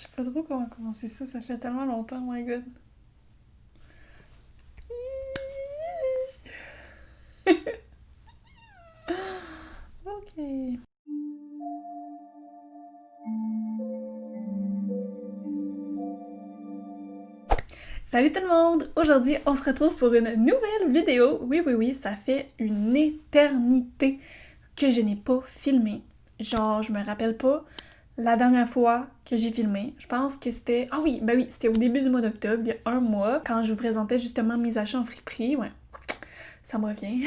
Je sais pas trop comment commencer ça fait tellement longtemps, oh my god. Ok. Salut tout le monde! Aujourd'hui, on se retrouve pour une nouvelle vidéo. Oui, oui, oui, ça fait une éternité que je n'ai pas filmé. Genre, je me rappelle pas la dernière fois que j'ai filmé. Je pense que c'était... Ah oui, ben oui, c'était au début du mois d'octobre, il y a un mois, quand je vous présentais justement mes achats en friperie. Ouais, ça me revient.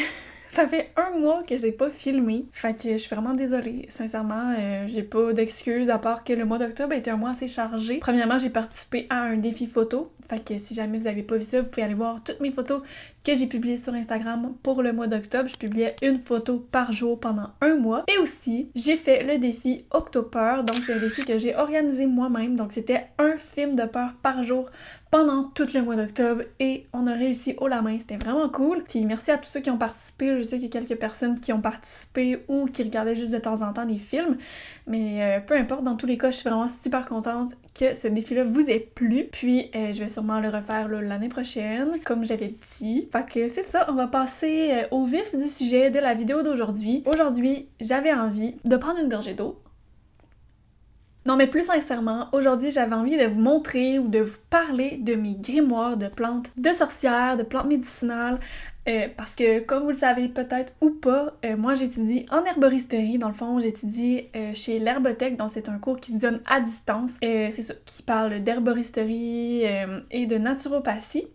Ça fait un mois que j'ai pas filmé. Fait que je suis vraiment désolée. Sincèrement, j'ai pas d'excuses à part que le mois d'octobre a été un mois assez chargé. Premièrement, j'ai participé à un défi photo. Fait que si jamais vous avez pas vu ça, vous pouvez aller voir toutes mes photos que j'ai publiées sur Instagram pour le mois d'octobre. Je publiais une photo par jour pendant un mois. Et aussi, j'ai fait le défi Octopeur. Donc c'est un défi que j'ai organisé moi-même. Donc c'était un film de peur par jour pendant tout le mois d'octobre et on a réussi haut la main. C'était vraiment cool. Puis merci à tous ceux qui ont participé. Je sais qu'il y a quelques personnes qui ont participé ou qui regardaient juste de temps en temps des films. Mais peu importe, dans tous les cas, je suis vraiment super contente que ce défi-là vous ait plu. Puis je vais sûrement le refaire l'année prochaine, comme j'avais dit. Fait que c'est ça, on va passer au vif du sujet de la vidéo d'aujourd'hui. Aujourd'hui, j'avais envie de prendre une gorgée d'eau. Non, mais plus sincèrement, aujourd'hui, j'avais envie de vous montrer ou de vous parler de mes grimoires de plantes de sorcières, de plantes médicinales, parce que, comme vous le savez peut-être ou pas, moi j'étudie en herboristerie. Dans le fond, j'étudie chez l'Herbothèque, donc c'est un cours qui se donne à distance. C'est ça, qui parle d'herboristerie et de naturopathie.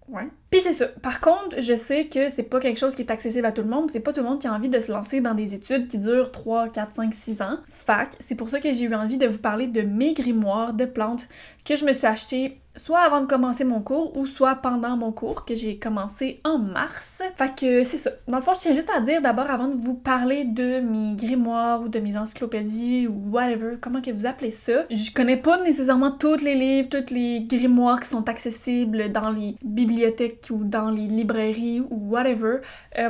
Ouais. Pis c'est ça. Par contre, je sais que c'est pas quelque chose qui est accessible à tout le monde. C'est pas tout le monde qui a envie de se lancer dans des études qui durent 3, 4, 5, 6 ans. Fait que c'est pour ça que j'ai eu envie de vous parler de mes grimoires de plantes que je me suis acheté soit avant de commencer mon cours ou soit pendant mon cours que j'ai commencé en mars. Fait que c'est ça. Dans le fond, je tiens juste à dire d'abord avant de vous parler de mes grimoires ou de mes encyclopédies ou whatever, comment que vous appelez ça. Je connais pas nécessairement tous les livres, tous les grimoires qui sont accessibles dans les bibliothèques ou dans les librairies ou whatever.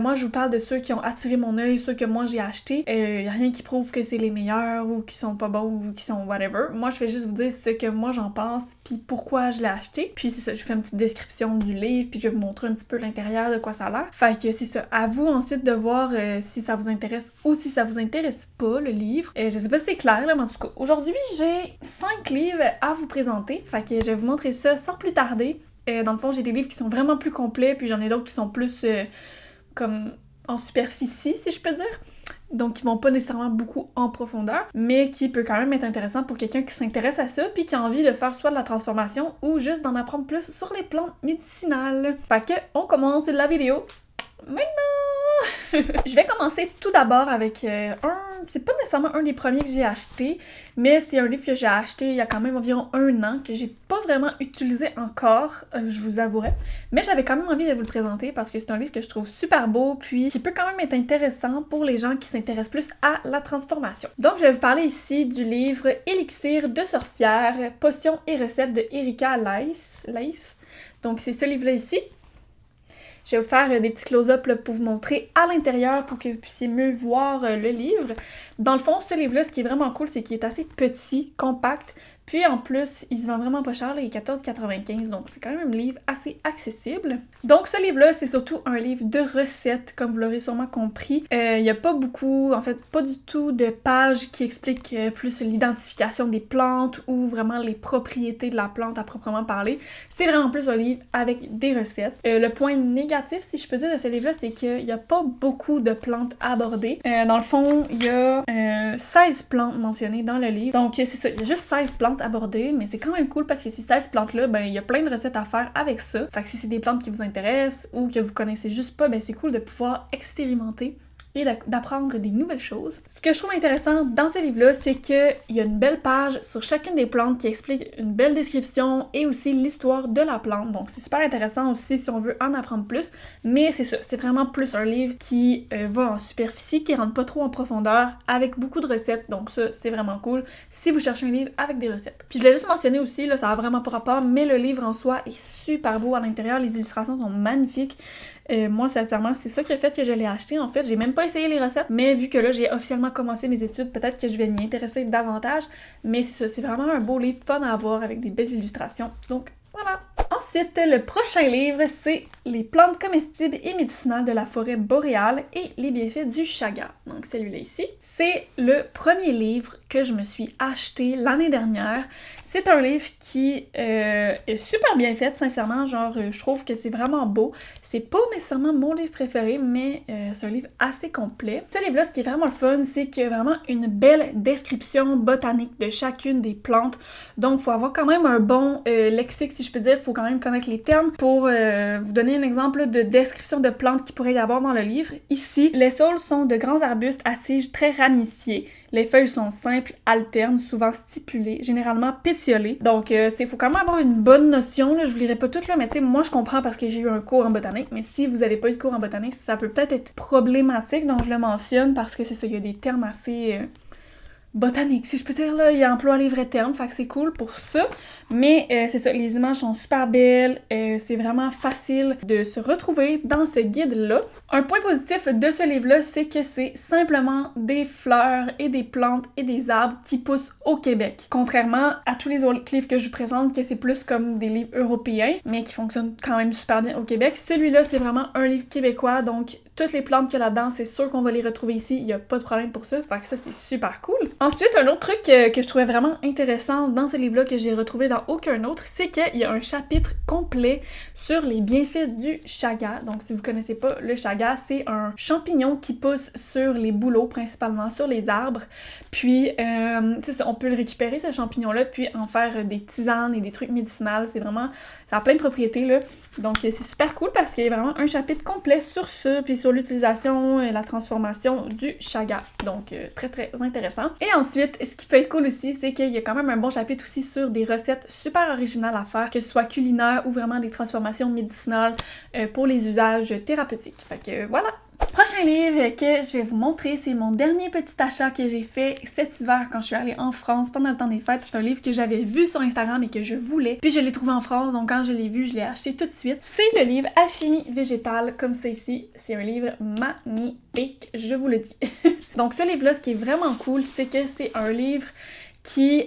Moi, je vous parle de ceux qui ont attiré mon œil, ceux que moi j'ai achetés. Y a rien qui prouve que c'est les meilleurs ou qui sont pas bons ou qui sont whatever. Moi, je vais juste vous dire ce que moi j'en pense puis pourquoi je l'ai acheté. Puis c'est ça, je fais une petite description du livre puis je vais vous montrer un petit peu l'intérieur de quoi ça a l'air. Fait que c'est ça. À vous ensuite de voir si ça vous intéresse ou si ça vous intéresse pas, le livre. Je sais pas si c'est clair, là, mais en tout cas, aujourd'hui, j'ai 5 livres à vous présenter. Fait que je vais vous montrer ça sans plus tarder. Dans le fond, j'ai des livres qui sont vraiment plus complets, puis j'en ai d'autres qui sont plus comme en superficie, si je peux dire. Donc, qui vont pas nécessairement beaucoup en profondeur, mais qui peut quand même être intéressant pour quelqu'un qui s'intéresse à ça, puis qui a envie de faire soit de la transformation ou juste d'en apprendre plus sur les plantes médicinales. Fait que, on commence la vidéo maintenant! Je vais commencer tout d'abord avec c'est pas nécessairement un des premiers que j'ai acheté, mais c'est un livre que j'ai acheté il y a quand même environ un an, que j'ai pas vraiment utilisé encore, je vous avouerai, mais j'avais quand même envie de vous le présenter parce que c'est un livre que je trouve super beau, puis qui peut quand même être intéressant pour les gens qui s'intéressent plus à la transformation. Donc je vais vous parler ici du livre Élixir de sorcière, potions et recettes de Erika Leiss. Donc c'est ce livre-là ici. Je vais vous faire des petits close-up pour vous montrer à l'intérieur pour que vous puissiez mieux voir le livre. Dans le fond, ce livre-là, ce qui est vraiment cool, c'est qu'il est assez petit, compact, puis en plus, il se vend vraiment pas cher, là, il est 14,95$, donc c'est quand même un livre assez accessible. Donc ce livre-là, c'est surtout un livre de recettes, comme vous l'aurez sûrement compris. Il n'y a pas beaucoup, en fait, pas du tout de pages qui expliquent plus l'identification des plantes ou vraiment les propriétés de la plante à proprement parler. C'est vraiment plus un livre avec des recettes. Le point négatif, si je peux dire, de ce livre-là, c'est qu'il n'y a pas beaucoup de plantes abordées. Dans le fond, il y a 16 plantes mentionnées dans le livre. Donc c'est ça, il y a juste 16 plantes abordées, mais c'est quand même cool parce que ces 16 plantes-là, ben il y a plein de recettes à faire avec ça. Fait que si c'est des plantes qui vous intéressent ou que vous connaissez juste pas, ben c'est cool de pouvoir expérimenter et d'apprendre des nouvelles choses. Ce que je trouve intéressant dans ce livre-là, c'est qu'il y a une belle page sur chacune des plantes qui explique une belle description et aussi l'histoire de la plante. Donc c'est super intéressant aussi si on veut en apprendre plus, mais c'est ça, c'est vraiment plus un livre qui va en superficie, qui rentre pas trop en profondeur, avec beaucoup de recettes, donc ça c'est vraiment cool si vous cherchez un livre avec des recettes. Puis je l'ai juste mentionné aussi, là, ça a vraiment pas rapport, mais le livre en soi est super beau à l'intérieur, les illustrations sont magnifiques. Moi, sincèrement, c'est ça qui a fait que je l'ai acheté. En fait, j'ai même pas essayer les recettes, mais vu que là, j'ai officiellement commencé mes études, peut-être que je vais m'y intéresser davantage, mais c'est ça, c'est vraiment un beau livre fun à avoir avec des belles illustrations, donc voilà! Ensuite, le prochain livre, c'est Les plantes comestibles et médicinales de la forêt boréale et les bienfaits du chaga. Donc celui-là ici, c'est le premier livre que je me suis acheté l'année dernière. C'est un livre qui est super bien fait, sincèrement, genre je trouve que c'est vraiment beau. C'est pas nécessairement mon livre préféré, mais c'est un livre assez complet. Ce livre-là, ce qui est vraiment le fun, c'est qu'il y a vraiment une belle description botanique de chacune des plantes. Donc, il faut avoir quand même un bon lexique, si je peux dire. Il faut quand même connaître les termes. Pour vous donner un exemple de description de plantes qu'il pourrait y avoir dans le livre, ici, les saules sont de grands arbustes à tiges très ramifiées. Les feuilles sont simples, alternes, souvent stipulées, généralement pétiolées. Donc, faut quand même avoir une bonne notion, là. Je vous lirai pas tout, là, mais tu sais, moi, je comprends parce que j'ai eu un cours en botanique, mais si vous avez pas eu de cours en botanique, ça peut peut-être être problématique, donc je le mentionne parce que c'est ça, il y a des termes assez... botanique, si je peux dire, là, il emploie les vrais termes, fait que c'est cool pour ça, mais c'est ça, les images sont super belles, c'est vraiment facile de se retrouver dans ce guide-là. Un point positif de ce livre-là, c'est que c'est simplement des fleurs et des plantes et des arbres qui poussent au Québec, contrairement à tous les autres livres que je vous présente, que c'est plus comme des livres européens, mais qui fonctionnent quand même super bien au Québec. Celui-là, c'est vraiment un livre québécois, donc toutes les plantes qu'il y a là-dedans, c'est sûr qu'on va les retrouver ici, il n'y a pas de problème pour ça, fait que ça, c'est super cool. Ensuite, un autre truc que je trouvais vraiment intéressant dans ce livre-là que j'ai retrouvé dans aucun autre, c'est qu'il y a un chapitre complet sur les bienfaits du chaga. Donc, si vous connaissez pas le chaga, c'est un champignon qui pousse sur les bouleaux, principalement sur les arbres. Puis, on peut le récupérer, ce champignon-là, puis en faire des tisanes et des trucs médicinaux. C'est vraiment, ça a plein de propriétés, là. Donc, c'est super cool parce qu'il y a vraiment un chapitre complet sur ça, puis sur l'utilisation et la transformation du chaga. Donc, très, très intéressant. Et ensuite, ce qui peut être cool aussi, c'est qu'il y a quand même un bon chapitre aussi sur des recettes super originales à faire, que ce soit culinaire ou vraiment des transformations médicinales pour les usages thérapeutiques. Fait que voilà! Prochain livre que je vais vous montrer, c'est mon dernier petit achat que j'ai fait cet hiver quand je suis allée en France pendant le temps des fêtes. C'est un livre que j'avais vu sur Instagram et que je voulais, puis je l'ai trouvé en France, donc quand je l'ai vu, je l'ai acheté tout de suite. C'est le livre Alchimie végétale, comme ça ici. C'est un livre magnifique, je vous le dis. Donc ce livre-là, ce qui est vraiment cool, c'est que c'est un livre qui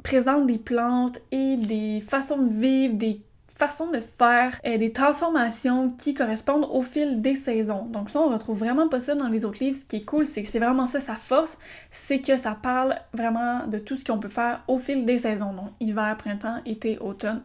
présente des plantes et des façons de vivre, des façons de faire des transformations qui correspondent au fil des saisons. Donc ça, on retrouve vraiment pas ça dans les autres livres. Ce qui est cool, c'est que c'est vraiment ça, sa force, c'est que ça parle vraiment de tout ce qu'on peut faire au fil des saisons. Donc hiver, printemps, été, automne,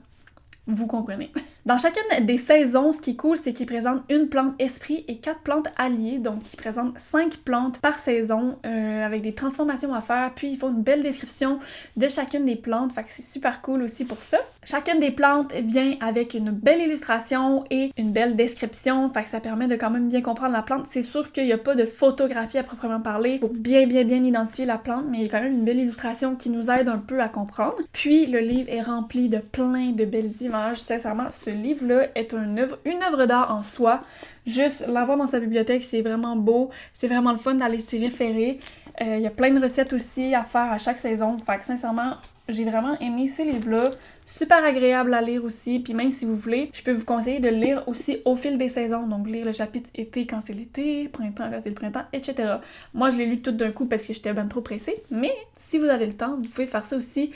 vous comprenez. Dans chacune des saisons, ce qui est cool, c'est qu'ils présentent une plante esprit et 4 plantes alliées, donc ils présentent 5 plantes par saison avec des transformations à faire, puis ils font une belle description de chacune des plantes, fait que c'est super cool aussi pour ça. Chacune des plantes vient avec une belle illustration et une belle description, fait que ça permet de quand même bien comprendre la plante. C'est sûr qu'il n'y a pas de photographie à proprement parler pour bien identifier la plante, mais il y a quand même une belle illustration qui nous aide un peu à comprendre. Puis le livre est rempli de plein de belles images. Sincèrement, ce livre-là est une œuvre d'art en soi. Juste l'avoir dans sa bibliothèque, c'est vraiment beau. C'est vraiment le fun d'aller s'y référer. Il y a plein de recettes aussi à faire à chaque saison. Fait que sincèrement, j'ai vraiment aimé ces livres-là. Super agréable à lire aussi. Puis même si vous voulez, je peux vous conseiller de le lire aussi au fil des saisons. Donc lire le chapitre été quand c'est l'été, printemps quand c'est le printemps, etc. Moi, je l'ai lu tout d'un coup parce que j'étais ben trop pressée. Mais si vous avez le temps, vous pouvez faire ça aussi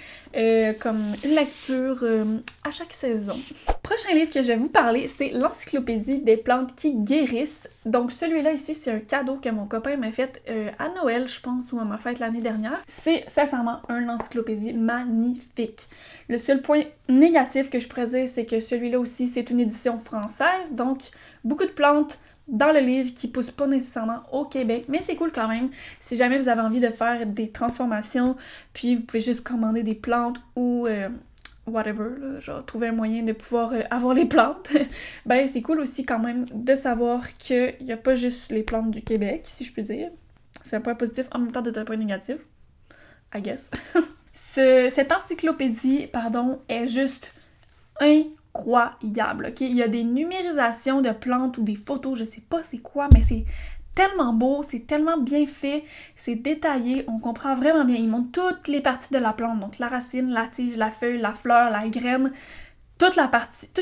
comme une lecture à chaque saison. Prochain livre que je vais vous parler, c'est l'encyclopédie des plantes qui guérissent. Donc celui-là ici, c'est un cadeau que mon copain m'a fait à Noël, je pense, ou à ma fête l'année dernière. C'est sincèrement une encyclopédie magnifique. Le seul point négatif que je pourrais dire, c'est que celui-là aussi, c'est une édition française, donc beaucoup de plantes dans le livre qui poussent pas nécessairement au Québec, mais c'est cool quand même. Si jamais vous avez envie de faire des transformations, puis vous pouvez juste commander des plantes ou whatever, là, genre trouver un moyen de pouvoir avoir les plantes, ben c'est cool aussi quand même de savoir qu'il n'y a pas juste les plantes du Québec, si je peux dire. C'est un point positif en même temps de un point négatif, I guess. Cette encyclopédie, est juste incroyable, ok? Il y a des numérisations de plantes ou des photos, je sais pas c'est quoi, mais c'est tellement beau, c'est tellement bien fait, c'est détaillé, on comprend vraiment bien. Ils montrent toutes les parties de la plante, donc la racine, la tige, la feuille, la fleur, la graine, toutes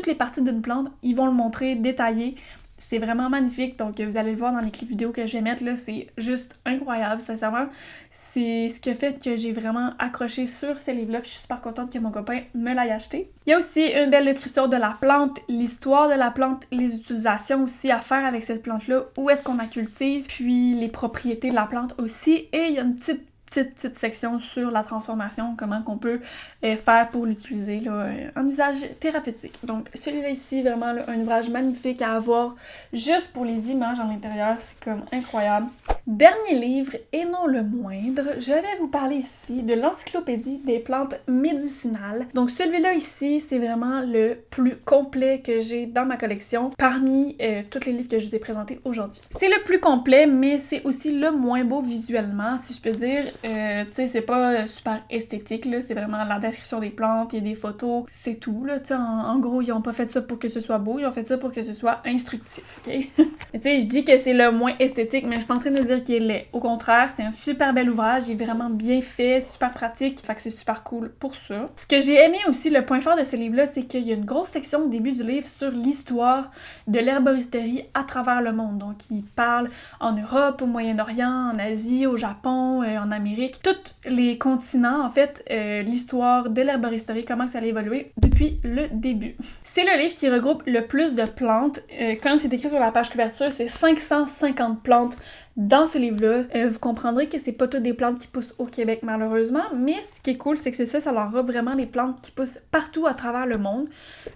les parties d'une plante, ils vont le montrer détaillé. C'est vraiment magnifique, donc vous allez le voir dans les clips vidéo que je vais mettre, là, c'est juste incroyable, sincèrement. C'est ce qui a fait que j'ai vraiment accroché sur ces livres-là, puis je suis super contente que mon copain me l'ait acheté. Il y a aussi une belle description de la plante, l'histoire de la plante, les utilisations aussi à faire avec cette plante-là, où est-ce qu'on la cultive, puis les propriétés de la plante aussi, et il y a une petite section sur la transformation, comment qu'on peut faire pour l'utiliser en usage thérapeutique. Donc celui-là ici, vraiment là, un ouvrage magnifique à avoir juste pour les images à l'intérieur, c'est comme incroyable. Dernier livre, et non le moindre, je vais vous parler ici de l'encyclopédie des plantes médicinales. Donc celui-là ici, c'est vraiment le plus complet que j'ai dans ma collection parmi tous les livres que je vous ai présentés aujourd'hui. C'est le plus complet, mais c'est aussi le moins beau visuellement, si je peux dire. Tu sais, c'est pas super esthétique, là, c'est vraiment la description des plantes, il y a des photos, c'est tout, là, tu sais, en gros, ils ont pas fait ça pour que ce soit beau, ils ont fait ça pour que ce soit instructif, ok? Tu sais, je dis que c'est le moins esthétique, mais je suis pas en train de dire qu'il est laid. Au contraire, c'est un super bel ouvrage, il est vraiment bien fait, super pratique, fait que c'est super cool pour ça. Ce que j'ai aimé aussi, le point fort de ce livre-là, c'est qu'il y a une grosse section au début du livre sur l'histoire de l'herboristerie à travers le monde. Donc, il parle en Europe, au Moyen-Orient, en Asie, au Japon, en Amérique, tous les continents, en fait, l'histoire de l'herboristerie, comment ça a évolué depuis le début. C'est le livre qui regroupe le plus de plantes. Quand c'est écrit sur la page couverture, c'est 550 plantes dans ce livre-là. Vous comprendrez que c'est pas toutes des plantes qui poussent au Québec, malheureusement, mais ce qui est cool, c'est que ça leur regroupe vraiment des plantes qui poussent partout à travers le monde.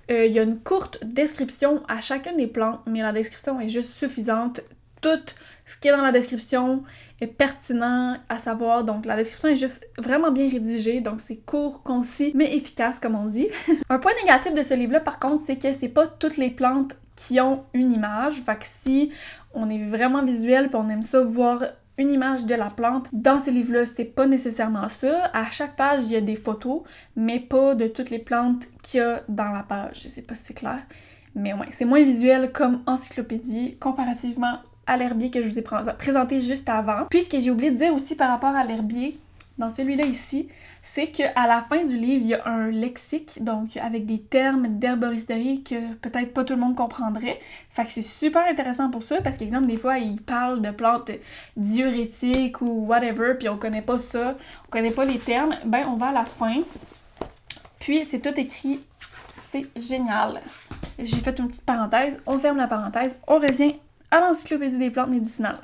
Il y a une courte description à chacune des plantes, mais la description est juste suffisante. Tout ce qui est dans la description est pertinent à savoir, donc la description est juste vraiment bien rédigée, donc c'est court, concis, mais efficace comme on dit. Un point négatif de ce livre-là par contre, c'est que c'est pas toutes les plantes qui ont une image, fait que si on est vraiment visuel puis on aime ça voir une image de la plante, dans ce livre-là, c'est pas nécessairement ça. À chaque page, il y a des photos, mais pas de toutes les plantes qu'il y a dans la page, je sais pas si c'est clair. Mais ouais, c'est moins visuel comme encyclopédie comparativement à l'herbier que je vous ai présenté juste avant. Puis ce que j'ai oublié de dire aussi par rapport à l'herbier, dans celui-là ici, c'est qu'à la fin du livre, il y a un lexique, donc avec des termes d'herboristerie que peut-être pas tout le monde comprendrait. Fait que c'est super intéressant pour ça, parce qu'exemple, des fois, ils parlent de plantes diurétiques ou whatever, puis on connaît pas ça, on connaît pas les termes. Ben, on va à la fin, puis c'est tout écrit, c'est génial. J'ai fait une petite parenthèse, on ferme la parenthèse, on revient à l'encyclopédie des plantes médicinales.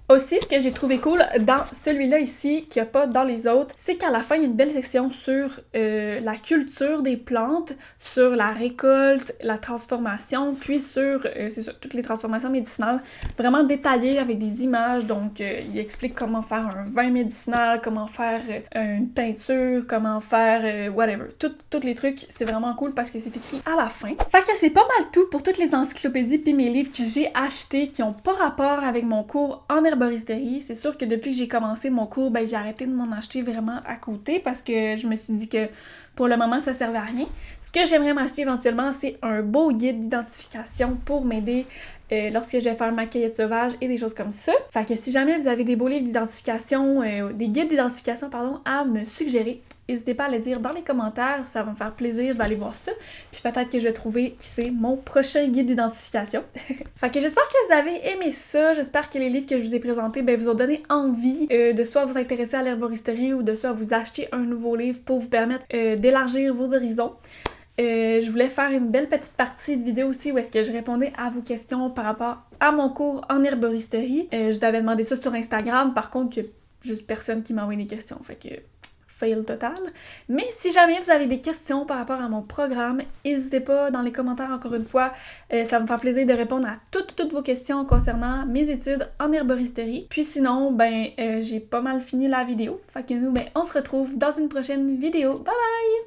Aussi, ce que j'ai trouvé cool dans celui-là ici, qu'il n'y a pas dans les autres, c'est qu'à la fin, il y a une belle section sur la culture des plantes, sur la récolte, la transformation, puis sur, c'est ça, toutes les transformations médicinales, vraiment détaillées avec des images. Donc, il explique comment faire un vin médicinal, comment faire une teinture, comment faire whatever. Tous les trucs, c'est vraiment cool parce que c'est écrit à la fin. Fait que c'est pas mal tout pour toutes les encyclopédies puis mes livres que j'ai achetés qui n'ont pas rapport avec mon cours en herboristerie. C'est sûr que depuis que j'ai commencé mon cours, ben j'ai arrêté de m'en acheter vraiment à côté parce que je me suis dit que pour le moment ça servait à rien. Ce que j'aimerais m'acheter éventuellement, c'est un beau guide d'identification pour m'aider lorsque je vais faire ma cueillette sauvage et des choses comme ça. Fait que si jamais vous avez des beaux livres d'identification, des guides d'identification, pardon, à me suggérer, n'hésitez pas à le dire dans les commentaires, ça va me faire plaisir, je vais aller voir ça. Puis peut-être que je vais trouver qui c'est mon prochain guide d'identification. Fait que j'espère que vous avez aimé ça, j'espère que les livres que je vous ai présentés vous ont donné envie de soit vous intéresser à l'herboristerie ou de soit vous acheter un nouveau livre pour vous permettre d'élargir vos horizons. Je voulais faire une belle petite partie de vidéo aussi où est-ce que je répondais à vos questions par rapport à mon cours en herboristerie. Je vous avais demandé ça sur Instagram, par contre, il y a juste personne qui m'a envoyé des questions, fait que fail total. Mais si jamais vous avez des questions par rapport à mon programme, n'hésitez pas dans les commentaires encore une fois. Ça va me faire plaisir de répondre à toutes vos questions concernant mes études en herboristerie. Puis sinon, j'ai pas mal fini la vidéo. Fait que nous, on se retrouve dans une prochaine vidéo. Bye bye!